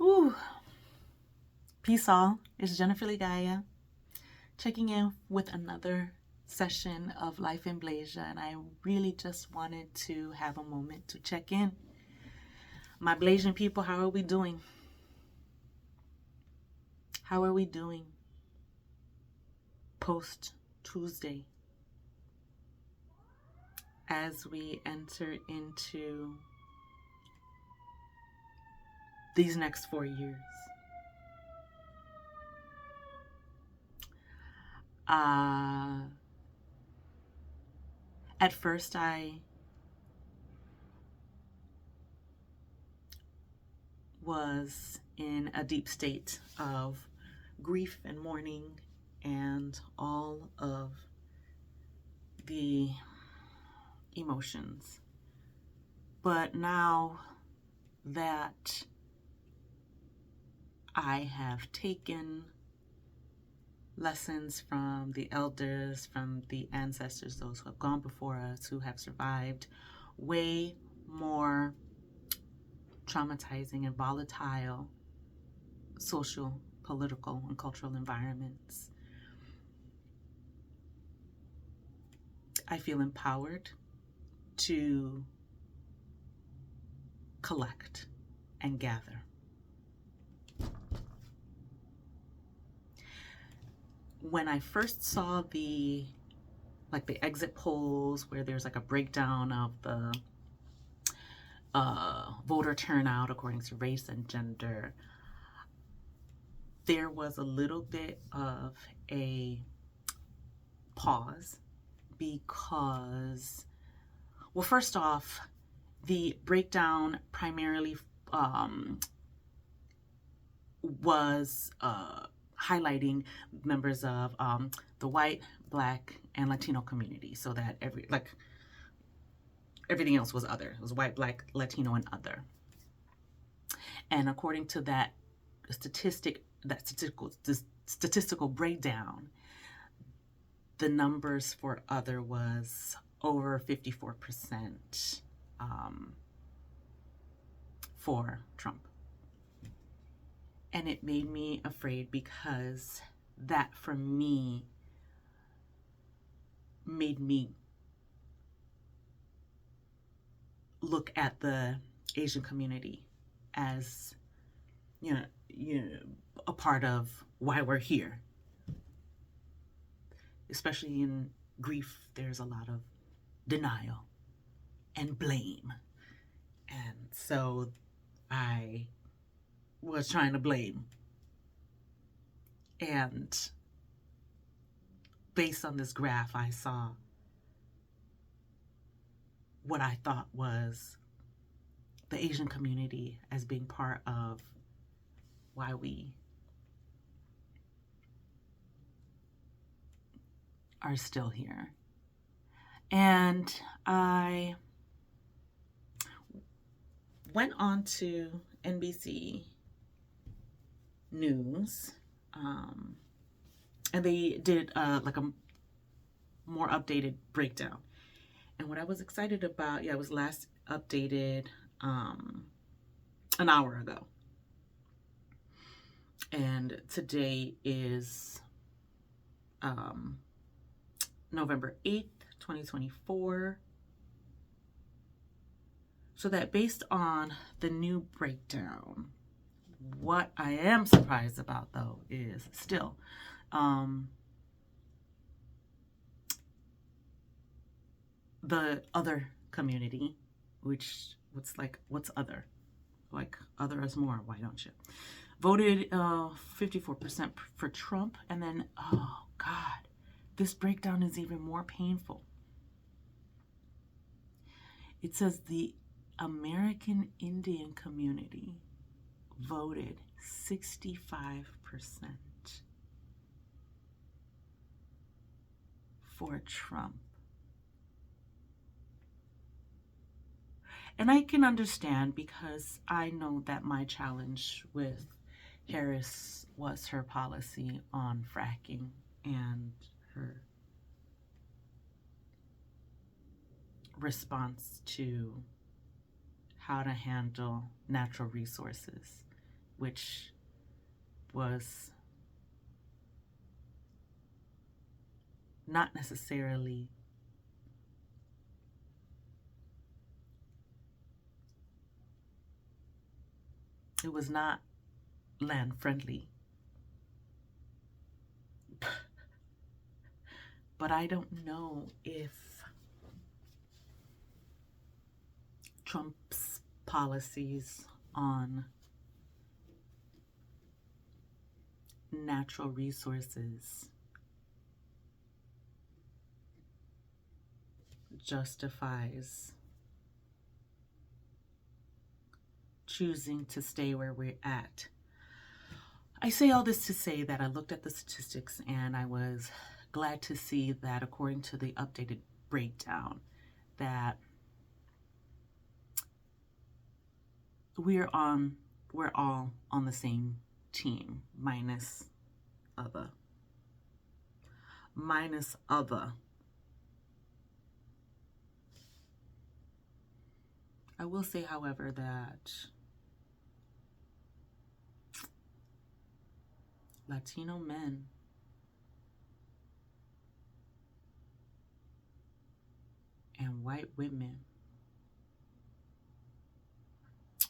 Whew. Peace all. It's Jennifer Ligaya checking in with another session of Life in Blasia, and I really just wanted to have a moment to check in. My Blasian people, how are we doing? How are we doing post Tuesday as we enter into these next 4 years? At first, I was in a deep state of grief and mourning and all of the emotions. But now that I have taken lessons from the elders, from the ancestors, those who have gone before us, who have survived way more traumatizing and volatile social, political, and cultural environments, I feel empowered to collect and gather. When I first saw the exit polls where there's like a breakdown of the voter turnout according to race and gender, there was a little bit of a pause because, well, first off, the breakdown primarily was highlighting members of the white, black, and Latino community, so that everything else was other. It was white, black, Latino, and other. And according to that statistical breakdown, the numbers for other was over 54% for Trump. And it made me afraid because that, for me, made me look at the Asian community as, a part of why we're here. Especially in grief, there's a lot of denial and blame. And so I was trying to blame. And based on this graph, I saw what I thought was the Asian community as being part of why we are still here. And I went on to NBC News, and they did a more updated breakdown. And what I was excited about, it was last updated an hour ago. And today is November 8th, 2024. So that based on the new breakdown, what I am surprised about, though, is still the other community, what's other? Like, other is more, why don't you? Voted 54% for Trump, and then, oh God, this breakdown is even more painful. It says the American Indian community voted 65% for Trump. And I can understand, because I know that my challenge with Harris was her policy on fracking and her response to how to handle natural resources which was not necessarily it was not land friendly. But I don't know if Trump's policies on natural resources justifies choosing to stay where we're at. I say all this to say that I looked at the statistics and I was glad to see that according to the updated breakdown that we're all on the same team minus other. I will say, however, that Latino men and white women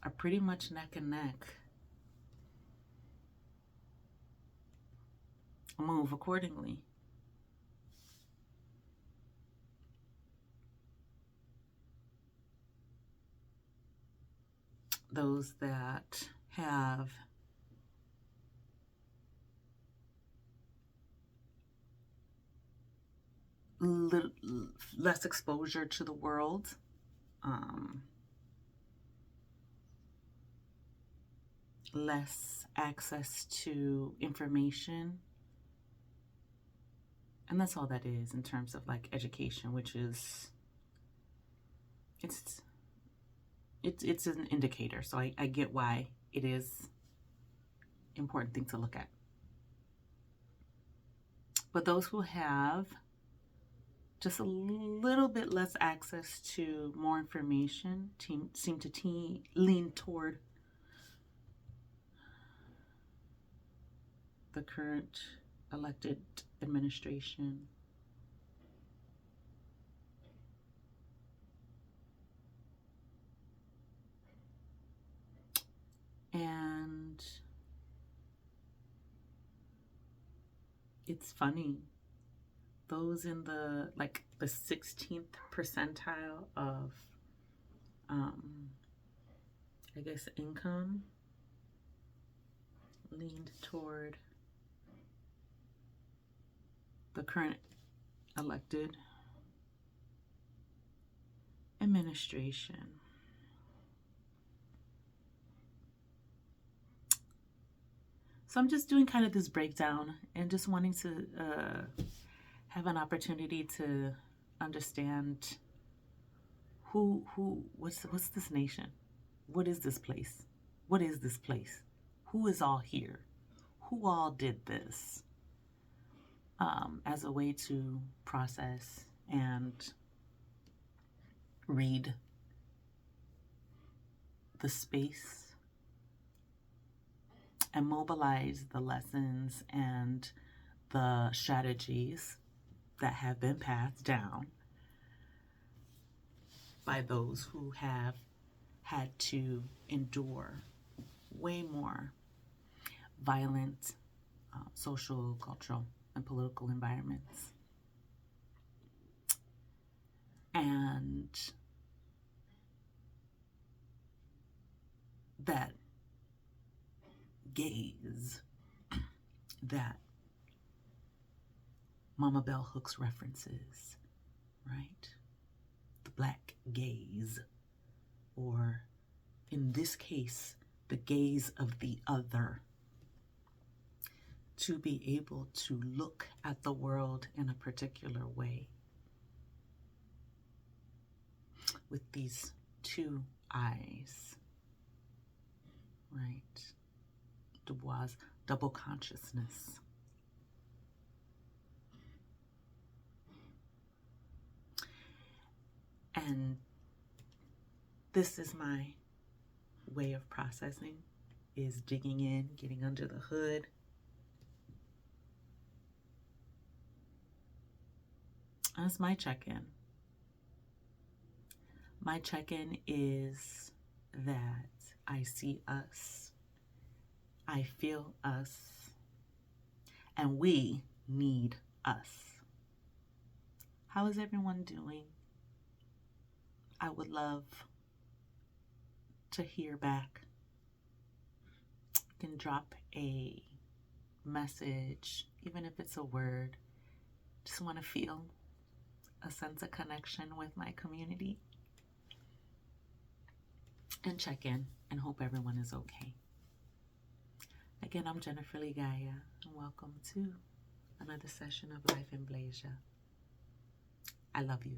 are pretty much neck and neck. Move accordingly. Those that have less exposure to the world, less access to information, and that's all that is in terms of like education, which is it's an indicator. So I get why it is important thing to look at. But those who have just a little bit less access to more information seem to lean toward the current elected administration. And it's funny, those in the 16th percentile of I guess income leaned toward the current elected administration. So I'm just doing kind of this breakdown and just wanting to have an opportunity to understand what's this nation? What is this place? What is this place? Who is all here? Who all did this? As a way to process and read the space and mobilize the lessons and the strategies that have been passed down by those who have had to endure way more violent social, cultural, and political environments. And that gaze that Mama Bell Hooks references, right? The black gaze, or in this case, the gaze of the other, to be able to look at the world in a particular way with these two eyes, right? Du Bois' double consciousness. And this is my way of processing is digging in, getting under the hood. That's my check-in. My check-in is that I see us, I feel us, and we need us. How is everyone doing? I would love to hear back. You can drop a message, even if it's a word. Just want to feel a sense of connection with my community and check in and hope everyone is okay. Again, I'm Jennifer Ligaya, and welcome to another session of Life in Blasia. I love you.